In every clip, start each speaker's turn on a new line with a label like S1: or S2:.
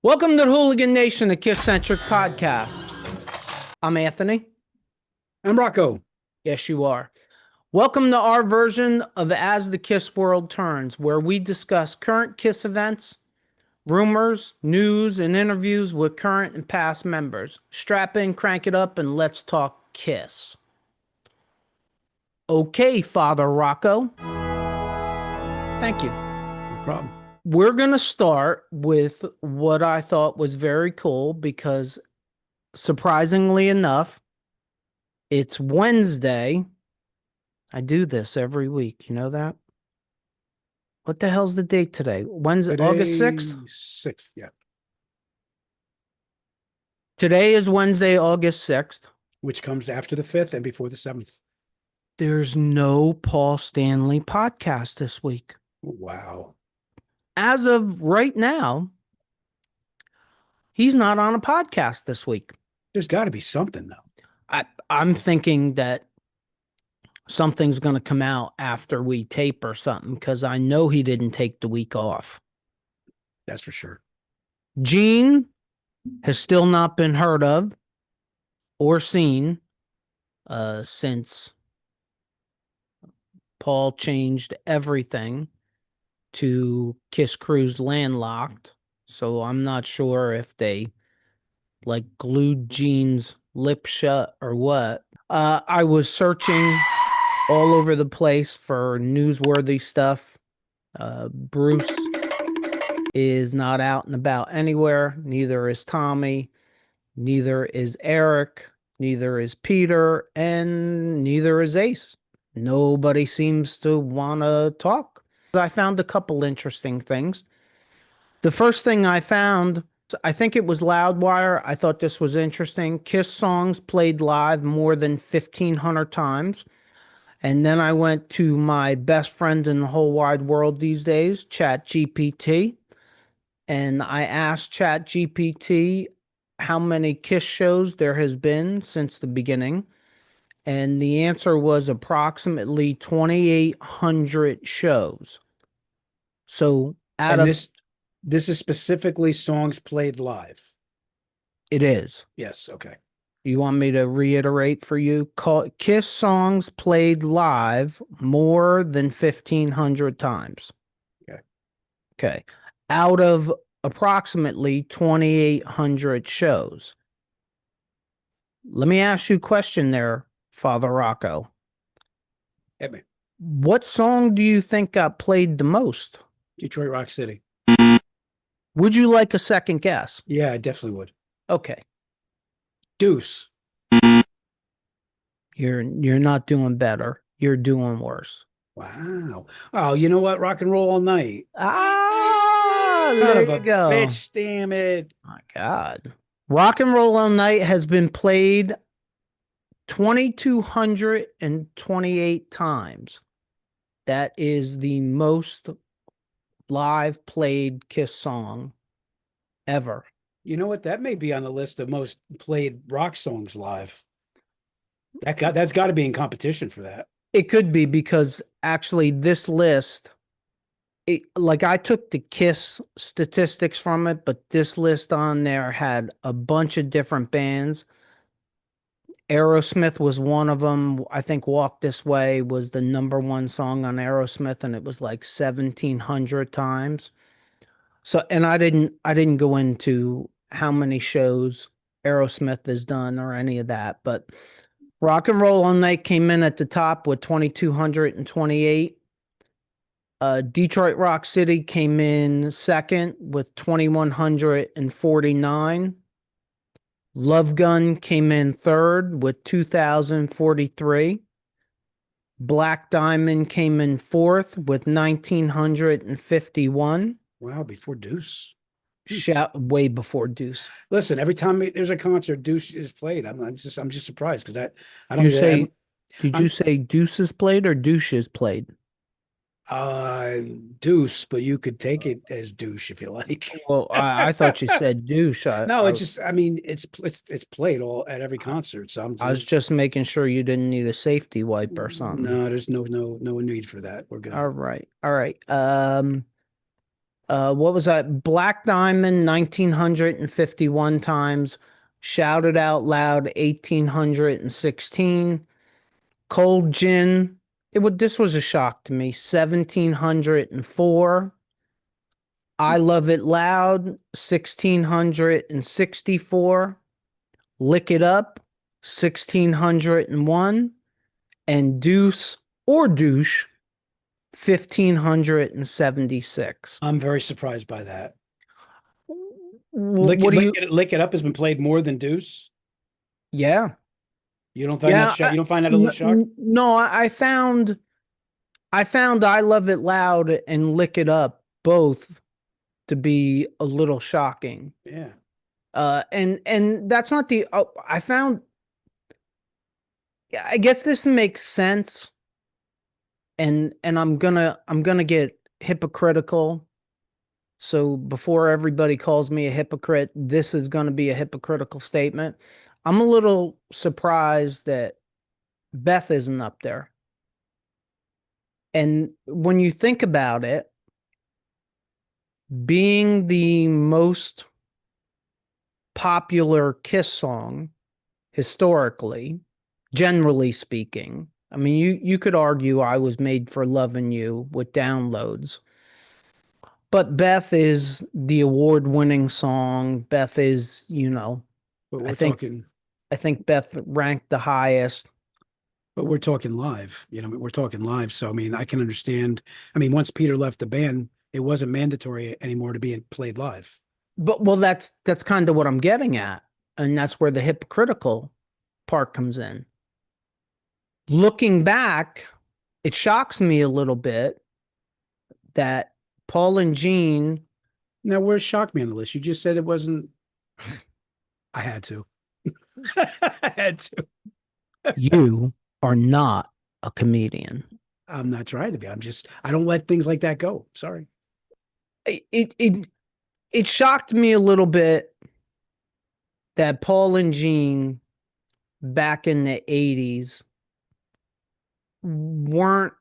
S1: Welcome to the Hooligan Nation, the KISS-Centric Podcast. I'm Anthony.
S2: I'm Rocco.
S1: Yes, you are. Welcome to our version of As the KISS World Turns, where we discuss current KISS events, rumors, news, and interviews with current and past members. Strap in, crank it up, and let's talk KISS. Okay, Father Rocco. Thank you.
S2: No problem.
S1: We're going to start with what I thought was very cool because, surprisingly enough, it's Wednesday. I do this every week. You know that? What the hell's the date today? Wednesday, August 6th?
S2: 6th, yeah.
S1: Today is Wednesday, August 6th.
S2: Which comes after the 5th and before the 7th.
S1: There's no Paul Stanley podcast this week.
S2: Wow.
S1: As of right now, he's not on a podcast this week.
S2: There's got to be something, though.
S1: I'm thinking that something's going to come out after we tape or something, because I know he didn't take the week off.
S2: That's for sure.
S1: Gene has still not been heard of or seen since Paul changed everything to Kiss Cruise Landlocked. So I'm not sure if they like glued Gene's lip shut or what. I was searching all over the place for newsworthy stuff. Bruce is not out and about anywhere. Neither is Tommy. Neither is Eric. Neither is Peter. And neither is Ace. Nobody seems to want to talk. I found a couple interesting things. The first thing I found, I think it was Loudwire. I thought this was interesting. KISS songs played live more than 1,500 times. And then I went to my best friend in the whole wide world these days, ChatGPT. And I asked ChatGPT how many KISS shows there has been since the beginning. And the answer was approximately 2,800 shows. So
S2: this is specifically songs played live.
S1: It is.
S2: Yes, okay.
S1: You want me to reiterate for you? KISS songs played live more than 1,500 times.
S2: Okay.
S1: Okay. Out of approximately 2,800 shows. Let me ask you a question there, Father Rocco.
S2: Hit me.
S1: What song do you think got played the most?
S2: Detroit Rock City.
S1: Would you like a second guess?
S2: Yeah, I definitely would.
S1: Okay.
S2: Deuce.
S1: You're not doing better. You're doing worse.
S2: Wow. Oh, you know what? Rock and Roll All Night.
S1: There you go.
S2: Bitch, damn it.
S1: My God. Rock and Roll All Night has been played 2,228 times. That is the most live played KISS song ever.
S2: You know what? That may be on the list of most played rock songs live. That's got to be in competition for that.
S1: It could be, because actually this list, I took the KISS statistics from it, but this list on there had a bunch of different bands. Aerosmith was one of them. I think Walk This Way was the #1 song on Aerosmith, and it was like 1,700 times. So, and I didn't go into how many shows Aerosmith has done or any of that, but Rock and Roll All Night came in at the top with 2,228. Detroit Rock City came in second with 2,149. Love Gun came in third with 2,043. Black Diamond came in fourth with 1,951.
S2: Wow, before Deuce.
S1: Way before Deuce.
S2: Listen, every time there's a concert, Deuce is played. I'm just surprised because I don't.
S1: Did you say Deuce is played or Douche is played?
S2: Deuce, but you could take it as douche if you like.
S1: Well, I thought you said douche.
S2: It's played all at every concert. So
S1: I was just making sure you didn't need a safety wipe or something.
S2: No, there's no need for that. We're good.
S1: All right. What was that? Black Diamond 1951 times. Shouted Out Loud 1816. Cold Gin. This was a shock to me. 1704. I Love It Loud 1664. Lick It Up 1601. And Deuce or Douche 1576.
S2: I'm very surprised by that.
S1: What do you?
S2: Lick It Up has been played more than Deuce.
S1: Yeah,
S2: You don't find that
S1: yeah.
S2: shock? You don't find that a little shock?
S1: No, I found I Love It Loud and Lick It Up both to be a little shocking.
S2: Yeah.
S1: And that's not the. I found. I guess this makes sense, and I'm gonna get hypocritical. So before everybody calls me a hypocrite, this is going to be a hypocritical statement. I'm a little surprised that Beth isn't up there. And when you think about it, being the most popular Kiss song historically, generally speaking, I mean, you could argue I Was Made for Loving You with downloads. But Beth is the award-winning song. Beth is,
S2: But
S1: I
S2: we're
S1: think
S2: talking,
S1: I think Beth ranked the highest.
S2: but we're talking live. We're talking live. So I mean, I can understand. I mean, once Peter left the band, it wasn't mandatory anymore to be played live.
S1: But well, that's kind of what I'm getting at, and that's where the hypocritical part comes in. Looking back, it shocks me a little bit that Paul and Gene.
S2: Now, where's Shock Me on the list? You just said it wasn't. I had to. I had to.
S1: You are not a comedian.
S2: I'm not trying to be. I don't let things like that go. Sorry.
S1: It shocked me a little bit that Paul and Gene back in the 80s weren't,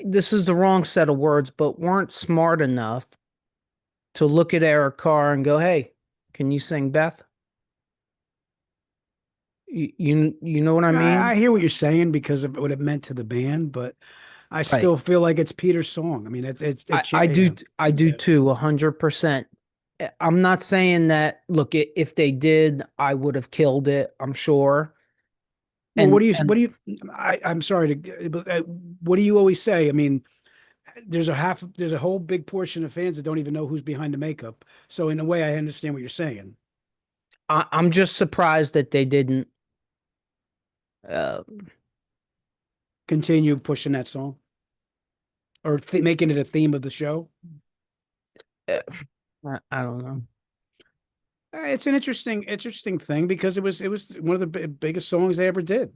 S1: this is the wrong set of words, but weren't smart enough to look at Eric Carr and go, "Hey, can you sing Beth?" You know what I mean?
S2: I hear what you're saying because of what it meant to the band, but I
S1: Right.
S2: still feel like it's Peter's song. I mean,
S1: I do
S2: yeah.
S1: I do too, 100%. I'm not saying that, look, if they did, I would have killed it, I'm sure.
S2: Well,
S1: And
S2: I'm sorry but what do you always say? I mean, there's a whole big portion of fans that don't even know who's behind the makeup. So in a way, I understand what you're saying.
S1: I'm just surprised that they didn't. Uh,
S2: Continue pushing that song or making it a theme of the show.
S1: uh, I don't know.
S2: It's an interesting thing because it was one of the biggest songs they ever did.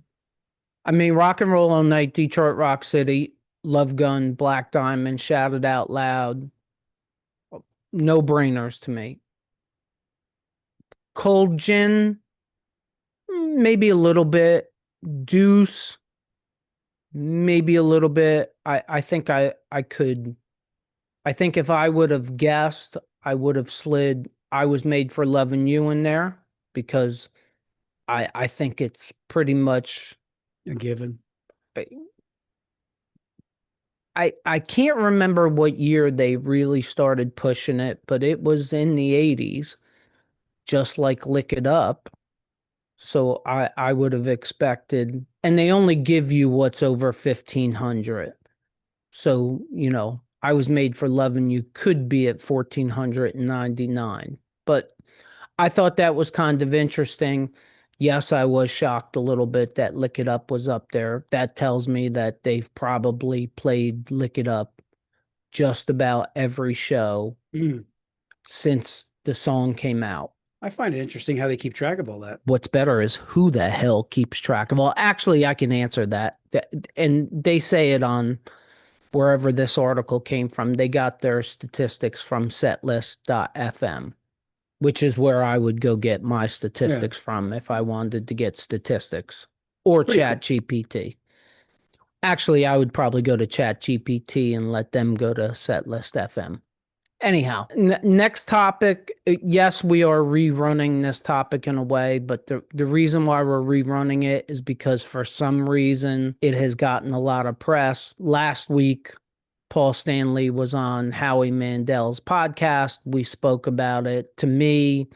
S1: I mean, Rock and Roll All Night, Detroit Rock City, Love Gun, Black Diamond, Shouted Out Loud, no brainers to me. Cold Gin, maybe a little bit. Deuce, maybe a little bit. I think I could. I think if I would have guessed, I would have slid I Was Made for Loving You in there because I think it's pretty much.
S2: A given.
S1: I can't remember what year they really started pushing it, but it was in the 80s, just like Lick It Up. So I would have expected, and they only give you what's over 1500. So, I Was Made for Loving You could be at 1499. But I thought that was kind of interesting. Yes, I was shocked a little bit that Lick It Up was up there. That tells me that they've probably played Lick It Up just about every show
S2: Mm.
S1: since the song came out.
S2: I find it interesting how they keep track of all that.
S1: What's better is who the hell keeps track of all. Actually, I can answer that. And they say it on wherever this article came from. They got their statistics from setlist.fm, which is where I would go get my statistics from if I wanted to get statistics, or
S2: Pretty cool.
S1: Chat GPT. Actually, I would probably go to Chat GPT and let them go to Setlist FM. Anyhow, next topic. Yes, we are rerunning this topic in a way, but the reason why we're rerunning it is because for some reason it has gotten a lot of press. Last week, Paul Stanley was on Howie Mandel's podcast. We spoke about it. To me,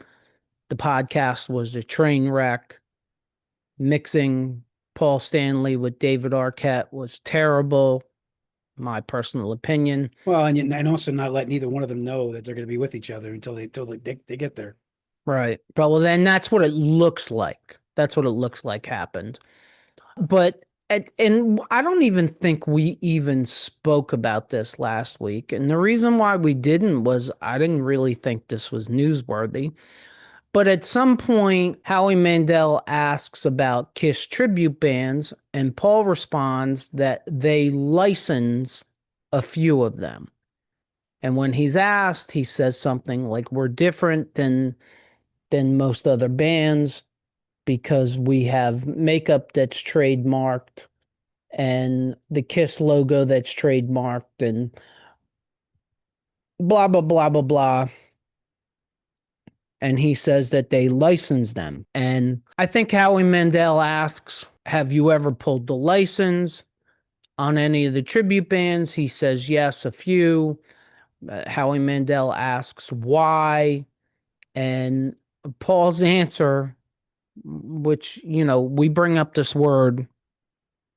S1: the podcast was a train wreck. Mixing Paul Stanley with David Arquette was terrible, my personal opinion.
S2: Well, and also not letting either one of them know that they're going to be with each other until they get there.
S1: Right. Well, then that's what it looks like. That's what it looks like happened. But and I don't even think we even spoke about this last week. And the reason why we didn't was I didn't really think this was newsworthy. But at some point, Howie Mandel asks about KISS tribute bands, and Paul responds that they license a few of them. And when he's asked, he says something like, "We're different than most other bands because we have makeup that's trademarked and the KISS logo that's trademarked and blah, blah, blah, blah, blah." And he says that they license them. And I think Howie Mandel asks, have you ever pulled the license on any of the tribute bands? He says, yes, a few. Howie Mandel asks why. And Paul's answer, which, we bring up this word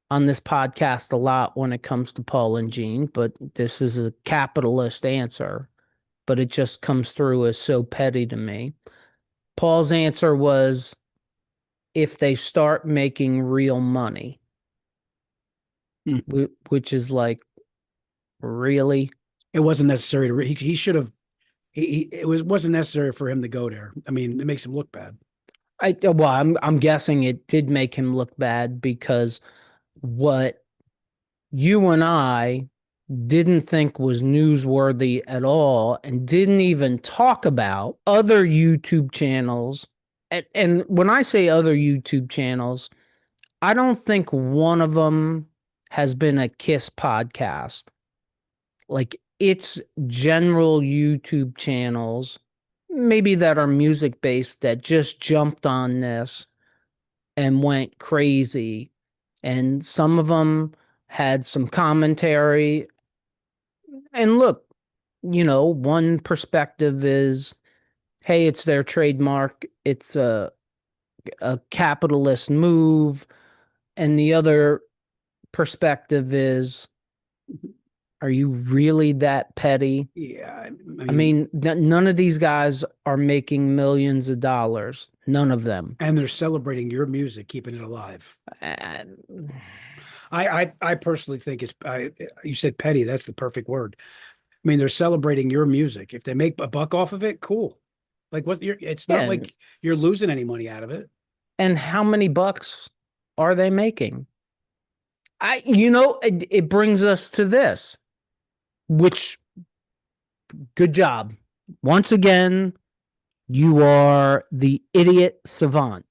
S1: on this podcast a lot when it comes to Paul and Gene, but this is a capitalist answer, but it just comes through as so petty to me. Paul's answer was, if they start making real money, which is like, really?
S2: It wasn't necessary to. He should have. Wasn't necessary for him to go there. I mean, it makes him look bad.
S1: I'm guessing it did make him look bad because what you and I didn't think was newsworthy at all and didn't even talk about other YouTube channels. And when I say other YouTube channels, I don't think one of them has been a KISS podcast. Like, it's general YouTube channels, maybe that are music based, that just jumped on this and went crazy. And some of them had some commentary. And look, one perspective is, hey, it's their trademark. It's a capitalist move. And the other perspective is, are you really that petty?
S2: Yeah,
S1: I mean, none of these guys are making millions of dollars. None of them.
S2: and they're celebrating your music, keeping it alive.
S1: Uh,
S2: I personally think you said petty. That's the perfect word. I mean, they're celebrating your music. If they make a buck off of it, cool. Like it's not like you're losing any money out of it.
S1: And how many bucks are they making? It brings us to this, which, good job. Once again, you are the idiot savant.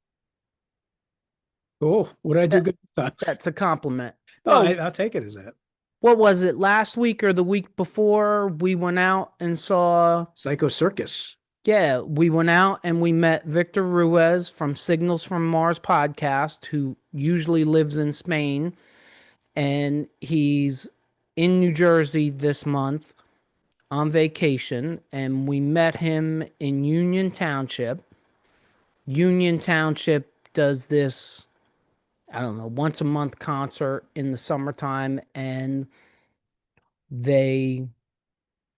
S2: Oh, what did I do good this time?
S1: That's a compliment.
S2: Oh, I'll take it as that.
S1: What was it, last week or the week before? We went out and saw
S2: Psycho Circus.
S1: Yeah, we went out and we met Victor Ruiz from Signals from Mars podcast, who usually lives in Spain, and he's in New Jersey this month on vacation, and we met him in Union Township. Union Township does this, I don't know, once a month concert in the summertime, and they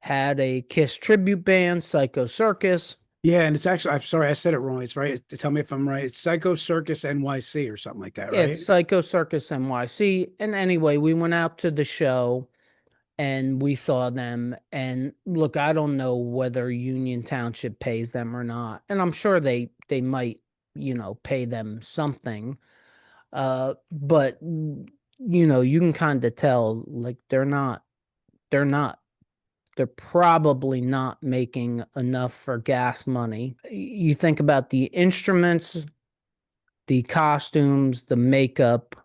S1: had a KISS tribute band, Psycho Circus.
S2: Yeah, and it's actually, I'm sorry, I said it wrong. It's right. Tell me if I'm right. It's Psycho Circus NYC or something like that, right?
S1: Yeah, it's Psycho Circus NYC. And anyway, we went out to the show and we saw them. And look, I don't know whether Union Township pays them or not. And I'm sure they might, pay them something. But you can kind of tell, like, they're probably not making enough for gas money. You think about the instruments, the costumes, the makeup,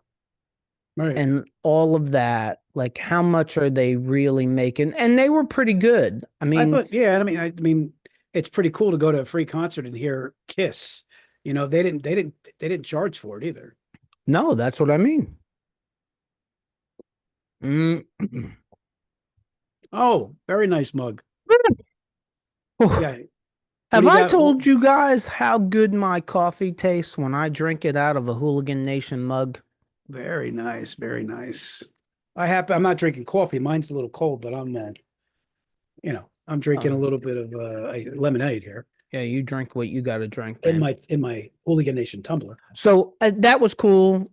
S2: Right.
S1: and all of that. Like, how much are they really making? And they were pretty good. I
S2: I
S1: mean,
S2: thought, yeah, I mean, it's pretty cool to go to a free concert and hear Kiss. They didn't charge for it either.
S1: no, that's what I mean. Mm.
S2: Oh, very nice mug. Yeah. What do
S1: Have
S2: you
S1: I
S2: got?
S1: told you guys how good my coffee tastes when I drink it out of a Hooligan Nation mug?
S2: Very nice, very nice. I'm not drinking coffee. Mine's a little cold, but I'm drinking a
S1: Oh,
S2: little bit of lemonade here
S1: yeah, you drink what you got to drink,
S2: in
S1: man.
S2: my Hooligan Nation tumbler.
S1: So that was cool.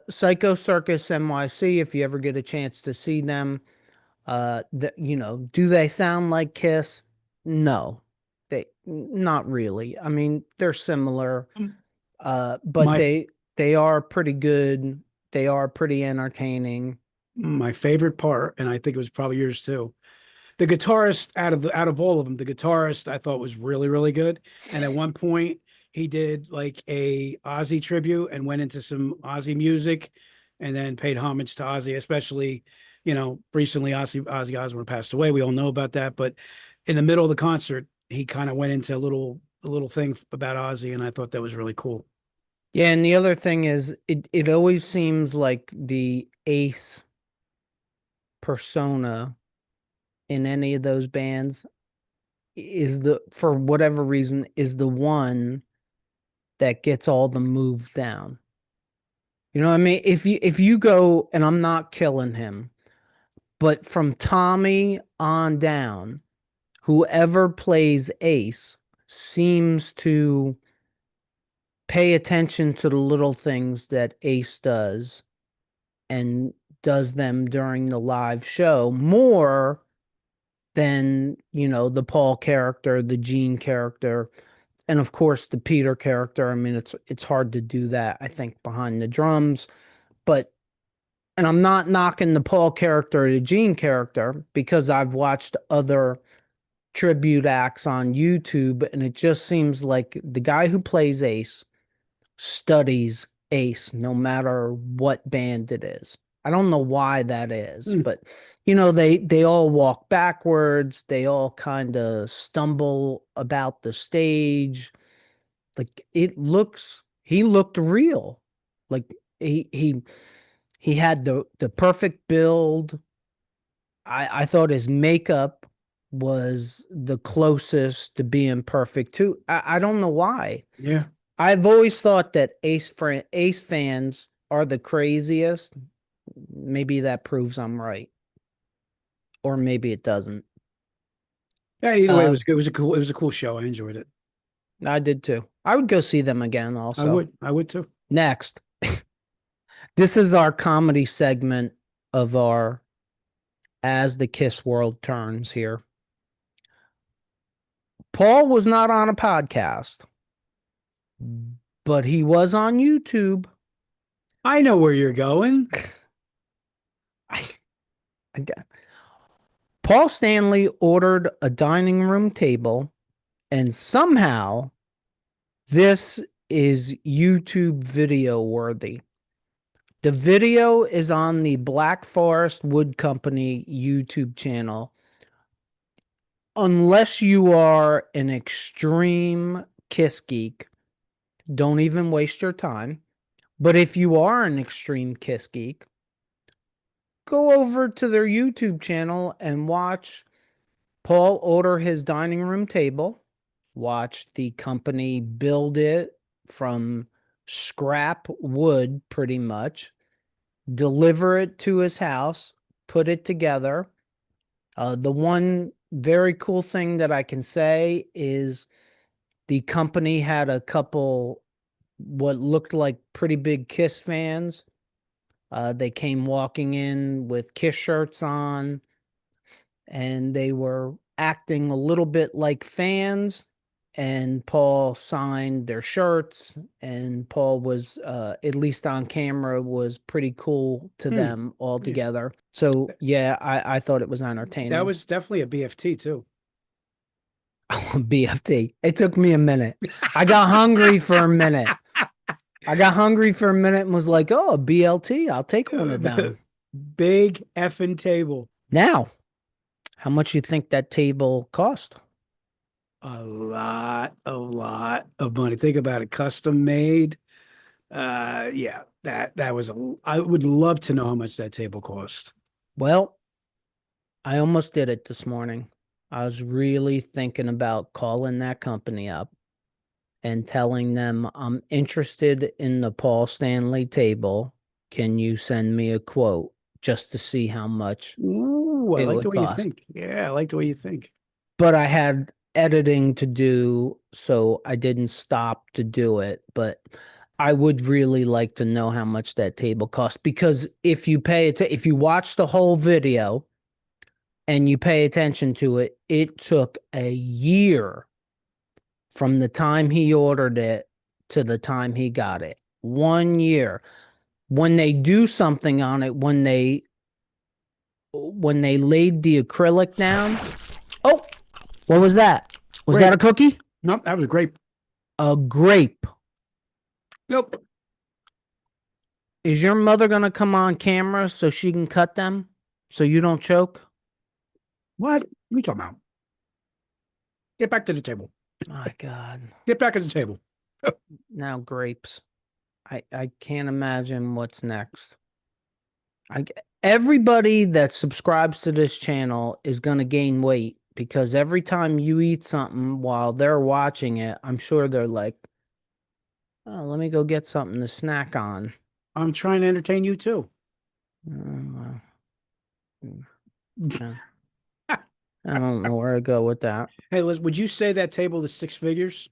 S1: Psycho Circus NYC, if you ever get a chance to see them, do they sound like Kiss? No, they not really. I mean, they're similar, but
S2: My
S1: they are pretty good. They are pretty entertaining.
S2: my favorite part, and I think it was probably yours too. The guitarist out of all of them, the guitarist I thought was really, really good. And at one point he did like a Ozzy tribute and went into some Ozzy music and then paid homage to Ozzy, especially, recently Ozzy Osbourne passed away. We all know about that. But in the middle of the concert, he kind of went into a little thing about Ozzy, and I thought that was really cool.
S1: Yeah, and the other thing is, it always seems like the Ace persona in any of those bands for whatever reason, is the one that gets all the moves down. You know what I mean? If you go, and I'm not killing him, but from Tommy on down, whoever plays Ace seems to pay attention to the little things that Ace does and does them during the live show more than, the Paul character, the Gene character, and of course the Peter character. I mean, it's hard to do that, I think, behind the drums, but and I'm not knocking the Paul character or the Gene character, because I've watched other tribute acts on YouTube, and it just seems like the guy who plays Ace studies Ace no matter what band it is. I don't know why that is,
S2: Hmm.
S1: but they all walk backwards, they all kind of stumble about the stage. Like, he looked real. Like, he had the perfect build. I thought his makeup was the closest to being perfect too. I don't know why.
S2: Yeah.
S1: I've always thought that Ace fans are the craziest. Maybe that proves I'm right, or maybe it doesn't.
S2: Yeah, either way, it
S1: Uh,
S2: was good. It was a cool show. I enjoyed it.
S1: I did too. I would go see them again.
S2: I
S1: Also,
S2: would. I would too.
S1: next, this is our comedy segment of our As the Kiss World Turns here. Paul was not on a podcast, but he was on YouTube.
S2: I know where you're going.
S1: I, Paul Stanley ordered a dining room table, and somehow this is YouTube video worthy. The video is on the Black Forest Wood Company YouTube channel. Unless you are an extreme Kiss geek, don't even waste your time. But if you are an extreme Kiss geek, go over to their YouTube channel and watch Paul order his dining room table, watch the company build it from scrap wood, pretty much, deliver it to his house, put it together. The one very cool thing that I can say is the company had a couple what looked like pretty big Kiss fans. They came walking in with Kiss shirts on, and they were acting a little bit like fans. And Paul signed their shirts, and Paul was, at least on camera, was pretty cool to
S2: Hmm.
S1: them all
S2: Yeah.
S1: together. So yeah, I thought it was
S2: That
S1: entertaining.
S2: was definitely a BFT too.
S1: BFT. It took me a minute. I got hungry for a minute. I got hungry for a minute and was like, oh, a BLT. I'll take one of them.
S2: Big effing table.
S1: Now, how much you think that table cost?
S2: A lot of money. Think about it. Custom made. Yeah, that was I would love to know how much that table cost.
S1: Well, I almost did it this morning. I was really thinking about calling that company up and telling them I'm interested in the Paul Stanley table. Can you send me a quote just to see how much
S2: Ooh, I
S1: it
S2: like the
S1: would
S2: way you
S1: cost?
S2: think. Yeah, I like the way you think.
S1: But I had editing to do, so I didn't stop to do it. But I would really like to know how much that table costs, because if you if you watch the whole video and you pay attention to it, it took a year from the time he ordered it to the time he got it. 1 year. When they do something on it, when they laid the acrylic down. Oh, what was that? Was that a cookie?
S2: Nope, that was a grape.
S1: A grape.
S2: Nope.
S1: Is your mother going to come on camera so she can cut them so you don't choke?
S2: What are you talking about? Get back to the table.
S1: My God.
S2: Get back to the table.
S1: Now grapes. I can't imagine what's next. Everybody that subscribes to this channel is going to gain weight, because every time you eat something while they're watching it, I'm sure they're like, oh, let me go get something to snack on.
S2: I'm trying to entertain you too.
S1: I don't know where to go with that.
S2: Hey, Liz, would you say that table is 6 figures?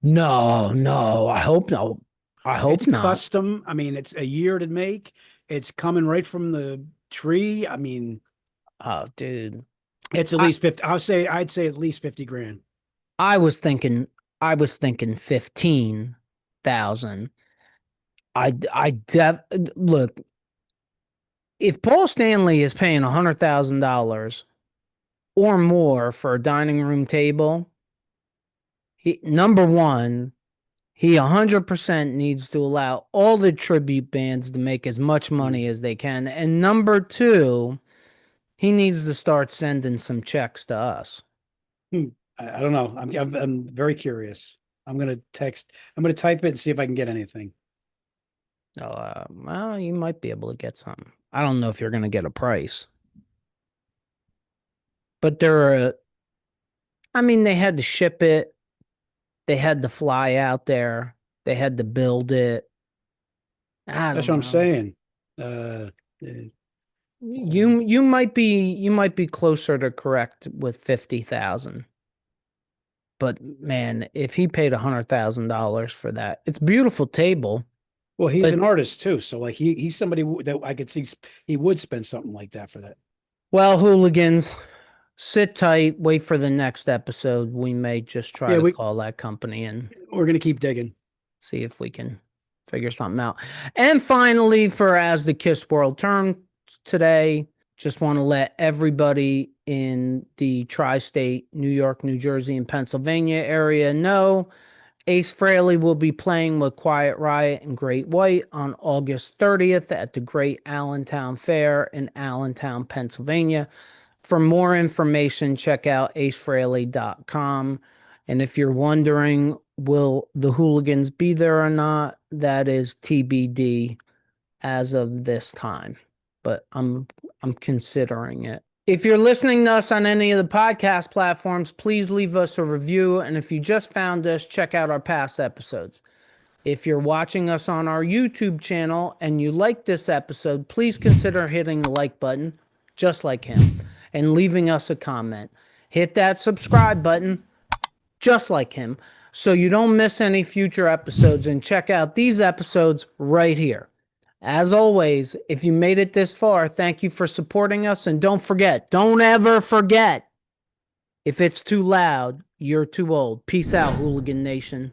S1: No, I hope no. I hope
S2: It's
S1: not.
S2: custom. I mean, it's a year to make. It's coming right from the tree. I mean,
S1: oh, dude,
S2: it's at least 50. I'd say at least 50 grand.
S1: I was thinking 15,000. Look, if Paul Stanley is paying $100,000 or more for a dining room table, number one, he 100% needs to allow all the tribute bands to make as much money as they can. And number two, he needs to start sending some checks to us.
S2: I don't know. I'm very curious. I'm gonna text. I'm gonna type it and see if I can get anything.
S1: Well, you might be able to get something. I don't know if you're going to get a price. But they had to ship it. They had to fly out there. They had to build it.
S2: That's what I'm saying.
S1: You might be closer to correct with 50,000. But man, if he paid $100,000 for that, it's a beautiful table.
S2: Well, he's an artist too, so like he's somebody that I could see he would spend something like that for that.
S1: Well, hooligans, sit tight, wait for the next episode. We may just try to call that company and
S2: we're going to keep digging.
S1: See if we can figure something out. And finally, for As the KISS World turns today, just want to let everybody in the tri-state, New York, New Jersey, and Pennsylvania area know Ace Frehley will be playing with Quiet Riot and Great White on August 30th at the Great Allentown Fair in Allentown, Pennsylvania. For more information, check out acefrehley.com. And if you're wondering, will the Hooligans be there or not, that is TBD as of this time. But I'm considering it. If you're listening to us on any of the podcast platforms, please leave us a review. And if you just found us, check out our past episodes. If you're watching us on our YouTube channel and you like this episode, please consider hitting the like button, just like him, and leaving us a comment. Hit that subscribe button, just like him, so you don't miss any future episodes, and check out these episodes right here. As always, if you made it this far, thank you for supporting us. And don't ever forget, if it's too loud, you're too old. Peace out, Hooligan Nation.